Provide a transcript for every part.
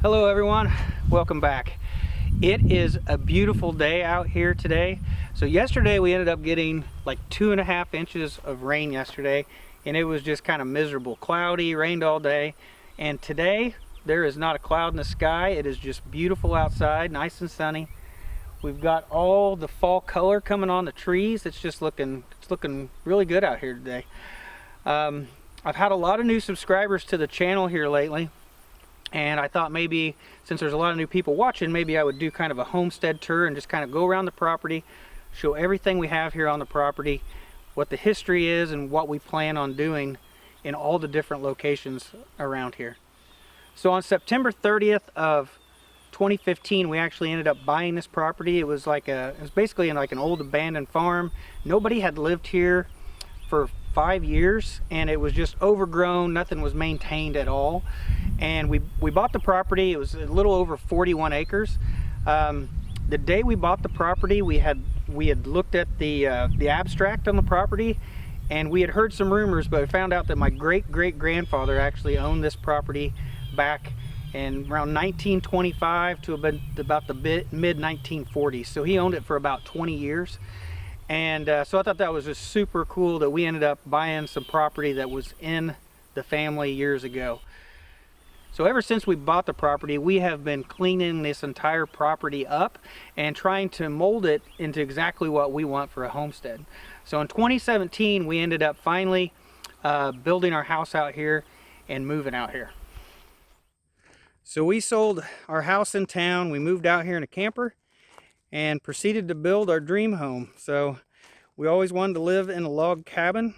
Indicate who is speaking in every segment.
Speaker 1: Hello everyone, welcome back. It is a beautiful day out here today. So yesterday we ended up getting like 2.5 inches of rain yesterday, and it was just kind of miserable, cloudy, rained all day. And today there is not a cloud in the sky. It is just beautiful outside, nice and sunny. We've got all the fall color coming on the trees. It's looking really good out here today. I've had a lot of new subscribers to the channel here lately, and I thought maybe since there's a lot of new people watching, maybe I would do kind of a homestead tour and just kind of go around the property, show everything we have here on the property, what the history is, and what we plan on doing in all the different locations around here. So on September 30th of 2015, we actually ended up buying this property. It was basically in like an old abandoned farm. Nobody had lived here for 5 years, and it was just overgrown. Nothing was maintained at all. And we bought the property. It was a little over 41 acres. The day we bought the property, we had looked at the abstract on the property, and we had heard some rumors, but we found out that my great-great-grandfather actually owned this property back in around 1925 to about the mid 1940s. So he owned it for about 20 years. And so I thought that was just super cool that we ended up buying some property that was in the family years ago. So ever since we bought the property, we have been cleaning this entire property up and trying to mold it into exactly what we want for a homestead. So in 2017, we ended up finally building our house out here and moving out here. So we sold our house in town. We moved out here in a camper and proceeded to build our dream home. So we always wanted to live in a log cabin.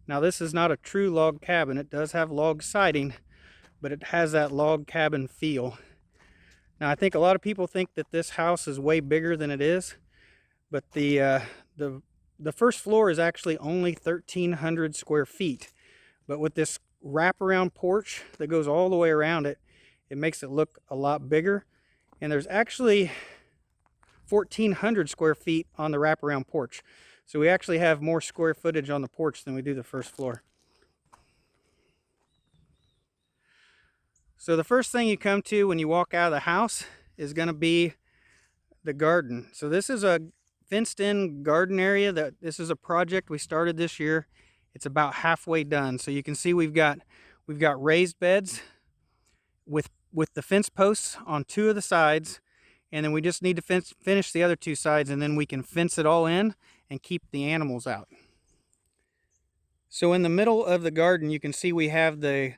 Speaker 1: Now this is not a true log cabin. It does have log siding, but it has that log cabin feel. Now I think a lot of people think that this house is way bigger than it is, but the first floor is actually only 1,300 square feet. But with this wraparound porch that goes all the way around it, it makes it look a lot bigger. And there's actually 1,400 square feet on the wraparound porch. So we actually have more square footage on the porch than we do the first floor. So the first thing you come to when you walk out of the house is going to be the garden. So this is a fenced in garden area. This is a project we started this year. It's about halfway done. So you can see we've got raised beds with the fence posts on 2 of the sides, and then we just need to finish the other 2 sides, and then we can fence it all in and keep the animals out. So in the middle of the garden, you can see we have the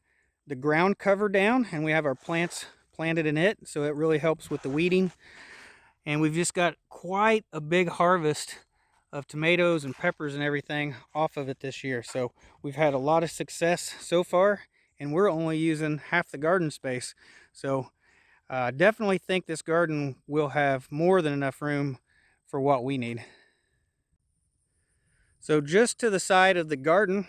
Speaker 1: ground cover down, and we have our plants planted in it, so it really helps with the weeding. And we've just got quite a big harvest of tomatoes and peppers and everything off of it this year. So we've had a lot of success so far, and we're only using half the garden space. So definitely think this garden will have more than enough room for what we need. So just to the side of the garden,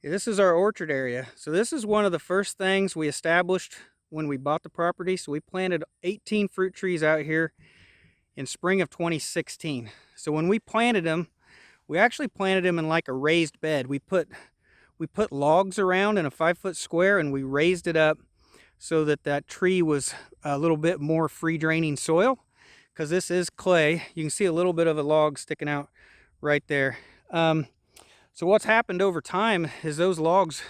Speaker 1: this is our orchard area. So this is one of the first things we established when we bought the property. So we planted 18 fruit trees out here in spring of 2016. So when we planted them, we actually planted them in like a raised bed. We put logs around in a 5-foot square, and we raised it up so that tree was a little bit more free draining soil, because this is clay. You can see a little bit of a log sticking out right there. So what's happened over time is those logs,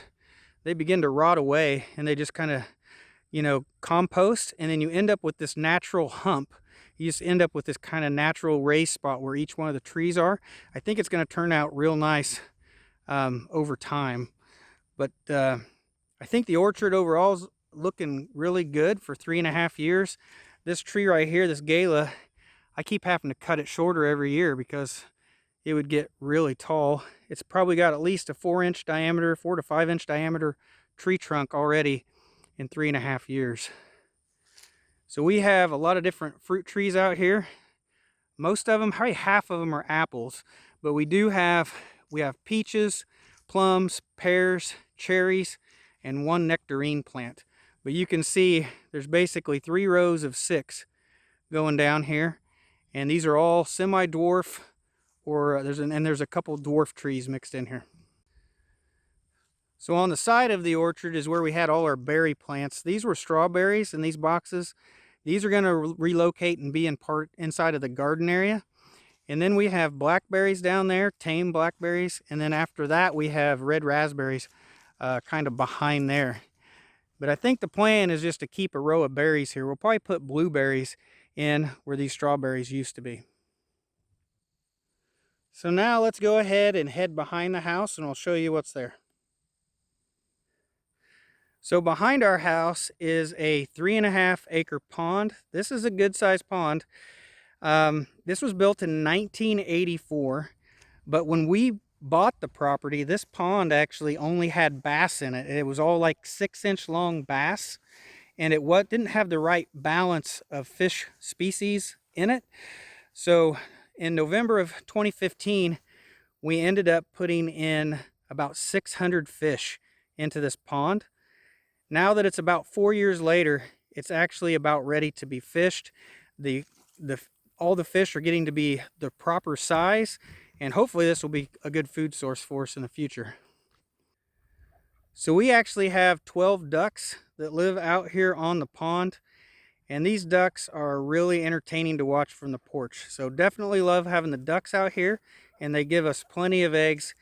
Speaker 1: they begin to rot away, and they just kind of, compost, and then you end up with this natural hump. You just end up with this kind of natural raised spot where each one of the trees are. I think it's going to turn out real nice over time. But I think the orchard overall is looking really good for 3.5 years. This tree right here, this gala, I keep having to cut it shorter every year because it would get really tall. It's probably got at least a 4-inch diameter, 4 to 5-inch diameter tree trunk already in 3.5 years. So we have a lot of different fruit trees out here. Most of them, probably half of them, are apples, but we have peaches, plums, pears, cherries, and 1 nectarine plant. But you can see there's basically 3 rows of 6 going down here, and these are all semi-dwarf, or there's a couple dwarf trees mixed in here. So on the side of the orchard is where we had all our berry plants. These were strawberries in these boxes. These are going to relocate and be inside of the garden area. And then we have blackberries down there, tame blackberries. And then after that, we have red raspberries kind of behind there. But I think the plan is just to keep a row of berries here. We'll probably put blueberries in where these strawberries used to be. So now let's go ahead and head behind the house and I'll show you what's there. So behind our house is a 3.5 acre pond. This is a good sized pond. This was built in 1984, but when we bought the property, this pond actually only had bass in it. It was all like 6-inch long bass, and it didn't have the right balance of fish species in it. So in November of 2015, we ended up putting in about 600 fish into this pond. Now that it's about 4 years later, it's actually about ready to be fished. All the fish are getting to be the proper size, and hopefully this will be a good food source for us in the future. So we actually have 12 ducks that live out here on the pond, and these ducks are really entertaining to watch from the porch. So definitely love having the ducks out here, and they give us plenty of eggs.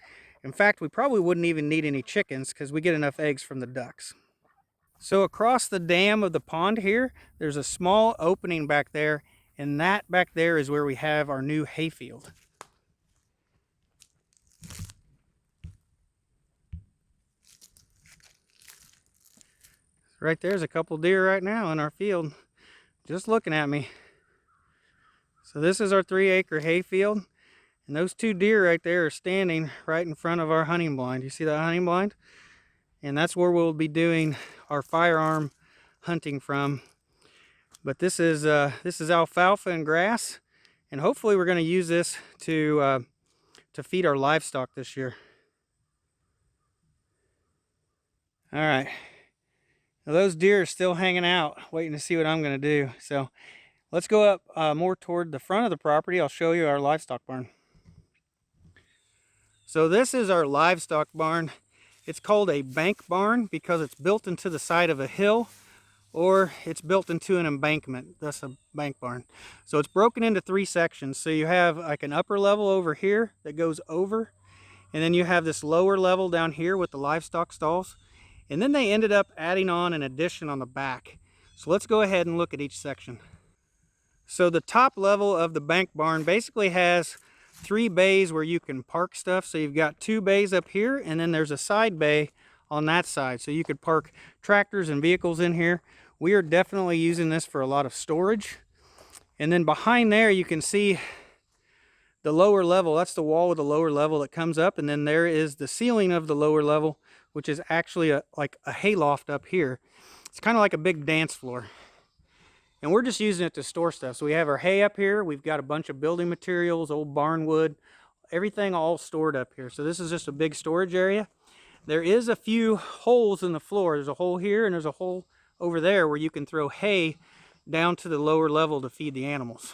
Speaker 1: In fact, we probably wouldn't even need any chickens because we get enough eggs from the ducks. So across the dam of the pond here, there's a small opening back there, and that back there is where we have our new hayfield. Right there's a couple deer right now in our field, just looking at me. So this is our 3-acre hayfield, and those 2 deer right there are standing right in front of our hunting blind. You see that hunting blind? And that's where we'll be doing our firearm hunting from. But this is alfalfa and grass, and hopefully we're going to use this to feed our livestock this year. All right, now those deer are still hanging out, waiting to see what I'm going to do. So let's go up more toward the front of the property. I'll show you our livestock barn. So this is our livestock barn. It's called a bank barn because it's built into the side of a hill, or it's built into an embankment. That's a bank barn. So it's broken into 3 sections. So you have like an upper level over here that goes over, and then you have this lower level down here with the livestock stalls, and then they ended up adding on an addition on the back. So let's go ahead and look at each section. So the top level of the bank barn basically has 3 bays where you can park stuff. So you've got 2 bays up here, and then there's a side bay on that side. So you could park tractors and vehicles in here. We are definitely using this for a lot of storage. And then behind there you can see the lower level. That's the wall with the lower level that comes up, and then there is the ceiling of the lower level, which is actually like a hay loft up here. It's kind of like a big dance floor. And we're just using it to store stuff. So we have our hay up here. We've got a bunch of building materials, old barn wood, everything all stored up here. So this is just a big storage area. There is a few holes in the floor. There's a hole here and there's a hole over there where you can throw hay down to the lower level to feed the animals.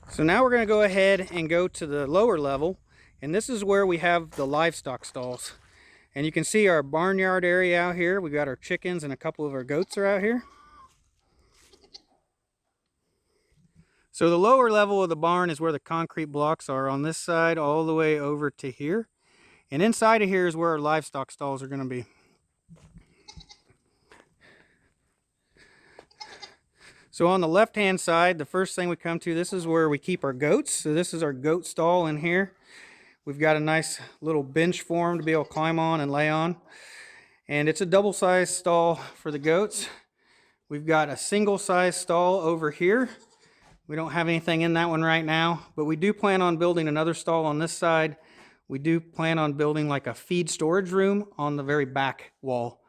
Speaker 1: So now we're going to go ahead and go to the lower level, and this is where we have the livestock stalls. And you can see our barnyard area out here. We've got our chickens and a couple of our goats are out here. So the lower level of the barn is where the concrete blocks are on this side all the way over to here. And inside of here is where our livestock stalls are going to be. So on the left-hand side, the first thing we come to, this is where we keep our goats. So this is our goat stall in here. We've got a nice little bench for them to be able to climb on and lay on. And it's a double-sized stall for the goats. We've got a single-sized stall over here. We don't have anything in that one right now, but we do plan on building another stall on this side. We do plan on building like a feed storage room on the very back wall.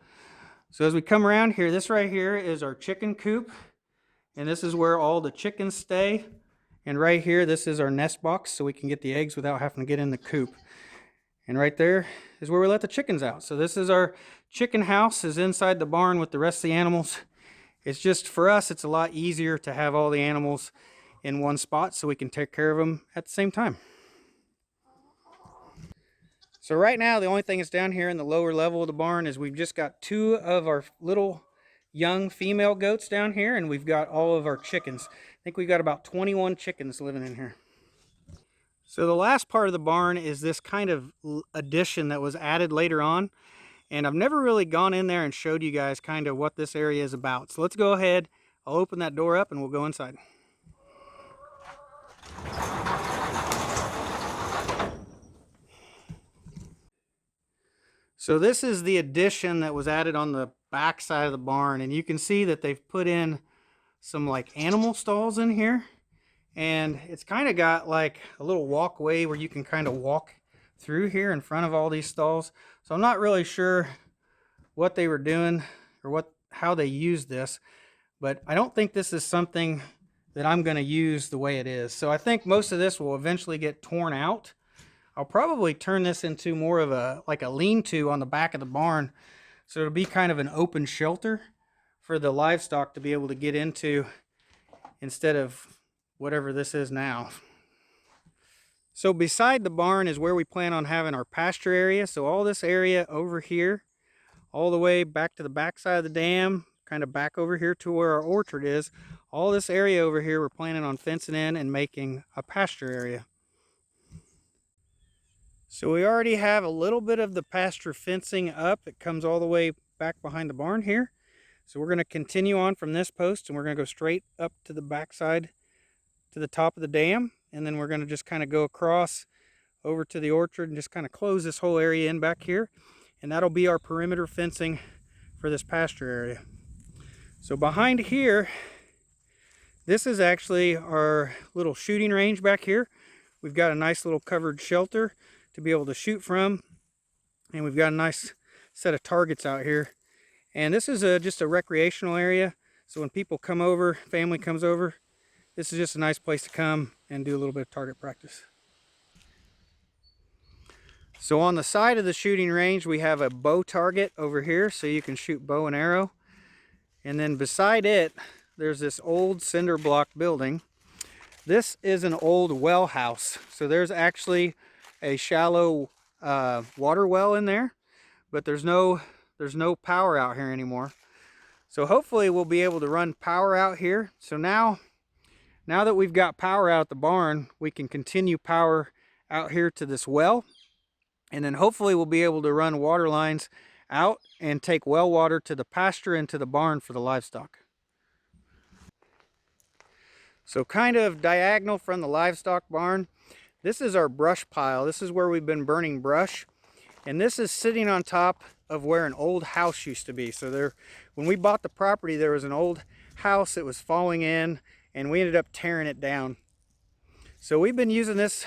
Speaker 1: So as we come around here, this right here is our chicken coop, and this is where all the chickens stay. And right here, this is our nest box, so we can get the eggs without having to get in the coop. And right there is where we let the chickens out. So this is our chicken house, is inside the barn with the rest of the animals. It's just, for us, it's a lot easier to have all the animals in one spot so we can take care of them at the same time. So right now, the only thing that's down here in the lower level of the barn is we've just got 2 of our little young female goats down here, and we've got all of our chickens. I think we've got about 21 chickens living in here. So the last part of the barn is this kind of addition that was added later on, and I've never really gone in there and showed you guys kind of what this area is about. So let's go ahead, I'll open that door up and we'll go inside. So this is the addition that was added on the back side of the barn, and you can see that they've put in some like animal stalls in here, and it's kind of got like a little walkway where you can kind of walk through here in front of all these stalls. So I'm not really sure what they were doing or how they used this, but I don't think this is something that I'm going to use the way it is. So I think most of this will eventually get torn out. I'll probably turn this into more of a lean-to on the back of the barn, so it'll be kind of an open shelter for the livestock to be able to get into instead of whatever this is now. So beside the barn is where we plan on having our pasture area. So all this area over here, all the way back to the back side of the dam, kind of back over here to where our orchard is, all this area over here we're planning on fencing in and making a pasture area. So we already have a little bit of the pasture fencing up. It comes all the way back behind the barn here. So we're going to continue on from this post, and we're going to go straight up to the backside to the top of the dam, and then we're going to just kind of go across over to the orchard and just kind of close this whole area in back here, and that'll be our perimeter fencing for this pasture area. So behind here, this is actually our little shooting range back here. We've got a nice little covered shelter to be able to shoot from, and we've got a nice set of targets out here. And this is just a recreational area, so when people come over, family comes over, this is just a nice place to come and do a little bit of target practice. So on the side of the shooting range, we have a bow target over here, so you can shoot bow and arrow. And then beside it, there's this old cinder block building. This is an old well house, so there's actually a shallow water well in there, but there's no power out here anymore. So hopefully we'll be able to run power out here. So now that we've got power out at the barn, we can continue power out here to this well, and then hopefully we'll be able to run water lines out and take well water to the pasture and to the barn for the livestock. So kind of diagonal from the livestock barn, this is our brush pile. This is where we've been burning brush, and this is sitting on top of where an old house used to be. So when we bought the property, there was an old house that was falling in, and we ended up tearing it down. So we've been using this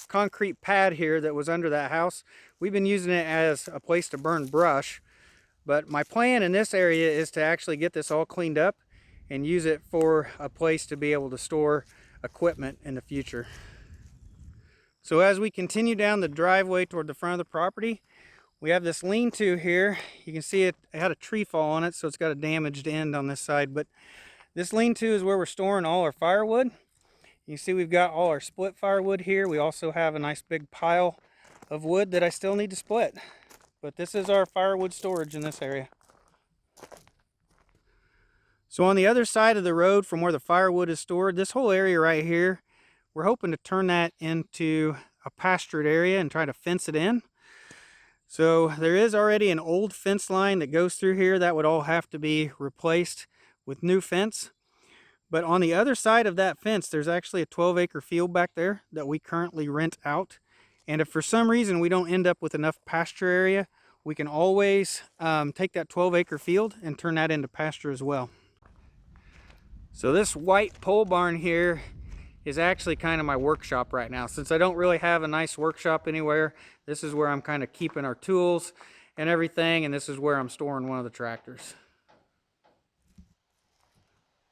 Speaker 1: concrete pad here that was under that house. We've been using it as a place to burn brush, but my plan in this area is to actually get this all cleaned up and use it for a place to be able to store equipment in the future. So as we continue down the driveway toward the front of the property, we have this lean-to here. You can see it had a tree fall on it, so it's got a damaged end on this side, but this lean-to is where we're storing all our firewood. You can see we've got all our split firewood here. We also have a nice big pile of wood that I still need to split, but this is our firewood storage in this area. So on the other side of the road from where the firewood is stored, this whole area right here, we're hoping to turn that into a pastured area and try to fence it in. So there is already an old fence line that goes through here. That would all have to be replaced with new fence. But on the other side of that fence, there's actually a 12-acre field back there that we currently rent out. And if for some reason we don't end up with enough pasture area, we can always take that 12-acre field and turn that into pasture as well. So this white pole barn here is actually kind of my workshop right now. Since I don't really have a nice workshop anywhere, this is where I'm kind of keeping our tools and everything, and this is where I'm storing one of the tractors.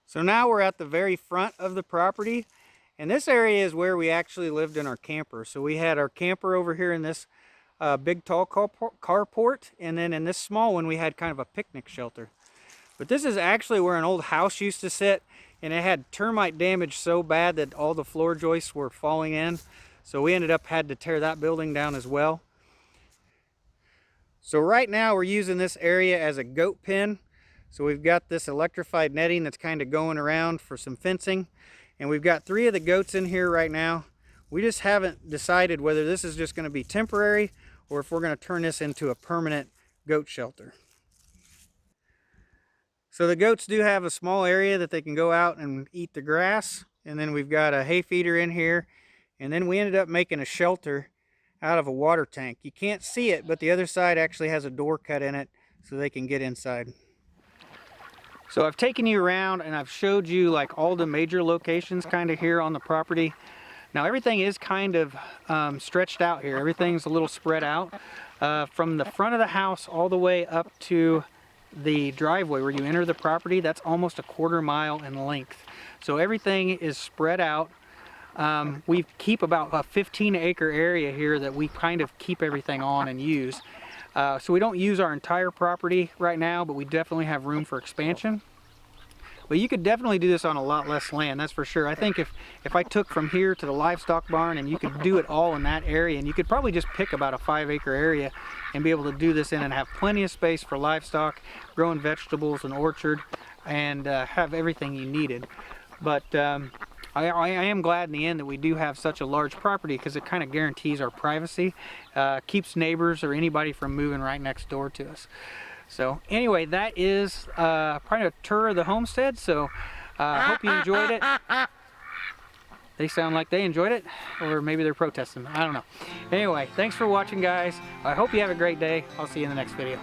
Speaker 1: So now we're at the very front of the property, and this area is where we actually lived in our camper. So we had our camper over here in this big tall carport, and then in this small one we had kind of a picnic shelter. But this is actually where an old house used to sit, and it had termite damage so bad that all the floor joists were falling in. So we ended up had to tear that building down as well. So right now we're using this area as a goat pen. So we've got this electrified netting that's kind of going around for some fencing. And we've got 3 of the goats in here right now. We just haven't decided whether this is just going to be temporary or if we're going to turn this into a permanent goat shelter. So the goats do have a small area that they can go out and eat the grass. And then we've got a hay feeder in here. And then we ended up making a shelter out of a water tank. You can't see it, but the other side actually has a door cut in it so they can get inside. So I've taken you around and I've showed you like all the major locations kind of here on the property. Now everything is kind of stretched out here. Everything's a little spread out. From the front of the house all the way up to the driveway where you enter the property, that's almost a 1/4 mile in length. So everything is spread out. We keep about a 15-acre area here that we kind of keep everything on and use. So we don't use our entire property right now, but we definitely have room for expansion. But you could definitely do this on a lot less land, that's for sure. I think if I took from here to the livestock barn and you could do it all in that area, and you could probably just pick about a 5-acre area and be able to do this in and have plenty of space for livestock, growing vegetables, an orchard, and have everything you needed. But I am glad in the end that we do have such a large property because it kind of guarantees our privacy, keeps neighbors or anybody from moving right next door to us. So anyway, that is probably a tour of the homestead. So I hope you enjoyed it. They sound like they enjoyed it, or maybe they're protesting. I don't know. Anyway, thanks for watching, guys. I hope you have a great day. I'll see you in the next video.